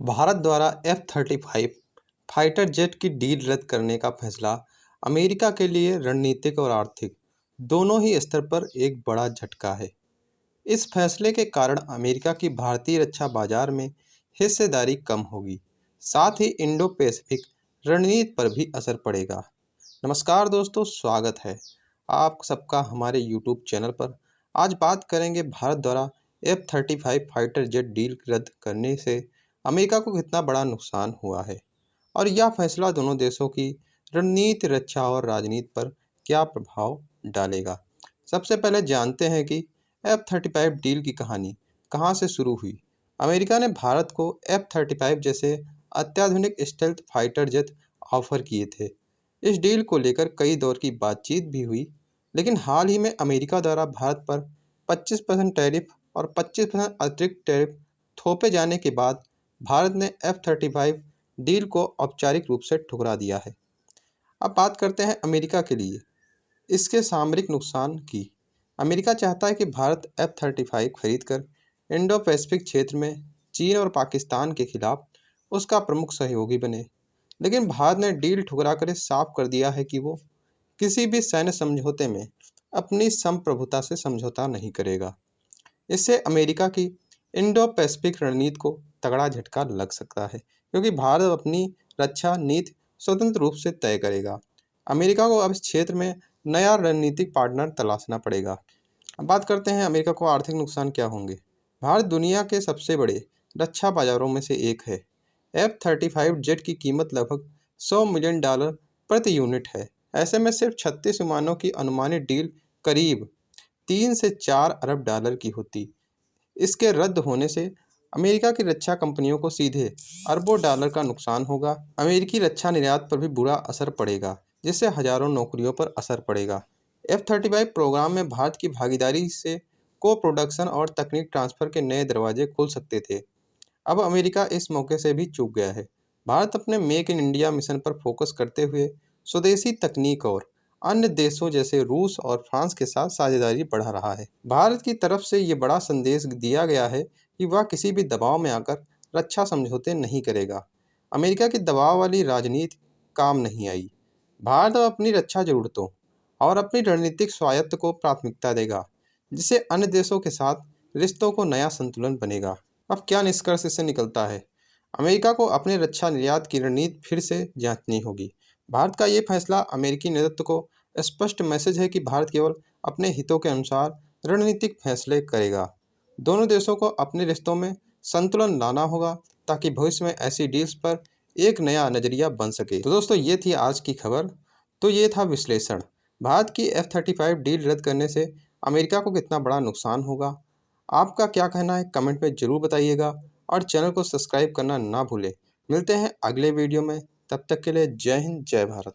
भारत द्वारा F-35 fighter jet की deal रद्द करने का फैसला अमेरिका के लिए रणनीतिक और आर्थिक दोनों ही स्तर पर एक बड़ा झटका है। इस फैसले के कारण अमेरिका की भारतीय रक्षा बाजार में हिस्सेदारी कम होगी, साथ ही इंडो पैसिफिक रणनीति पर भी असर पड़ेगा। नमस्कार दोस्तों, स्वागत है आप सबका हमारे यूट्यूब चैनल पर। आज बात करेंगे भारत द्वारा F-35 फाइटर जेट डील रद्द करने से अमेरिका को कितना बड़ा नुकसान हुआ है और यह फैसला दोनों देशों की रणनीति, रक्षा और राजनीति पर क्या प्रभाव डालेगा। सबसे पहले जानते हैं कि F-35 डील की कहानी कहां से शुरू हुई। अमेरिका ने भारत को F-35 जैसे अत्याधुनिक स्टेल्थ फाइटर जेट ऑफर किए थे। इस डील को लेकर कई दौर की बातचीत भी हुई, लेकिन हाल ही में अमेरिका द्वारा भारत पर 25% टैरिफ और 25% अतिरिक्त टैरिफ थोपे जाने के बाद भारत ने F-35 डील को औपचारिक रूप से ठुकरा दिया है। अब बात करते हैं अमेरिका के लिए इसके सामरिक नुकसान की। अमेरिका चाहता है कि भारत F-35 खरीदकर इंडो पैसिफिक क्षेत्र में चीन और पाकिस्तान के खिलाफ उसका प्रमुख सहयोगी बने, लेकिन भारत ने डील ठुकरा कर साफ कर दिया है कि वो किसी भी सैन्य समझौते में अपनी संप्रभुता से समझौता नहीं करेगा। इससे अमेरिका की इंडो पैसिफिक रणनीति को तगड़ा झटका लग सकता है, क्योंकि भारत अपनी रक्षा नीति स्वतंत्र रूप से तय करेगा। अमेरिका को अब इस क्षेत्र में नया रणनीतिक पार्टनर तलाशना पड़ेगा। अब बात करते हैं अमेरिका को आर्थिक नुकसान क्या होंगे। भारत दुनिया के सबसे बड़े रक्षा बाजारों में से एक है। F-35 जेट की कीमत लगभग $100 मिलियन प्रति यूनिट है। ऐसे में सिर्फ 36 विमानों की अनुमानित डील करीब 3 से 4 अरब डॉलर की होती। इसके रद्द होने से अमेरिका की रक्षा कंपनियों को सीधे अरबों डॉलर का नुकसान होगा। अमेरिकी रक्षा निर्यात पर भी बुरा असर पड़ेगा, जिससे हजारों नौकरियों पर असर पड़ेगा। F-35 प्रोग्राम में भारत की भागीदारी से को प्रोडक्शन और तकनीक ट्रांसफर के नए दरवाजे खुल सकते थे। अब अमेरिका इस मौके से भी चूक गया है। भारत अपने मेक इन इंडिया मिशन पर फोकस करते हुए स्वदेशी तकनीक और अन्य देशों जैसे रूस और फ्रांस के साथ साझेदारी बढ़ा रहा है। भारत की तरफ से ये बड़ा संदेश दिया गया है कि वह किसी भी दबाव में आकर रक्षा समझौते नहीं करेगा। अमेरिका की दबाव वाली राजनीति काम नहीं आई। भारत अब अपनी रक्षा जरूरतों और अपनी रणनीतिक स्वायत्त को प्राथमिकता देगा, जिससे अन्य देशों के साथ रिश्तों को नया संतुलन बनेगा। अब क्या निष्कर्ष इससे निकलता है? अमेरिका को अपने रक्षा निर्यात की रणनीति फिर से जांचनी होगी। भारत का ये फैसला अमेरिकी नेतृत्व को स्पष्ट मैसेज है कि भारत केवल अपने हितों के अनुसार रणनीतिक फैसले करेगा। दोनों देशों को अपने रिश्तों में संतुलन लाना होगा, ताकि भविष्य में ऐसी डील्स पर एक नया नजरिया बन सके। तो दोस्तों, ये थी आज की खबर। तो ये था विश्लेषण। भारत की F-35 डील रद्द करने से अमेरिका को कितना बड़ा नुकसान होगा। आपका क्या कहना है, कमेंट में जरूर बताइएगा और चैनल को सब्सक्राइब करना ना भूलें। मिलते हैं अगले वीडियो में, तब तक के लिए जय हिंद, जय भारत।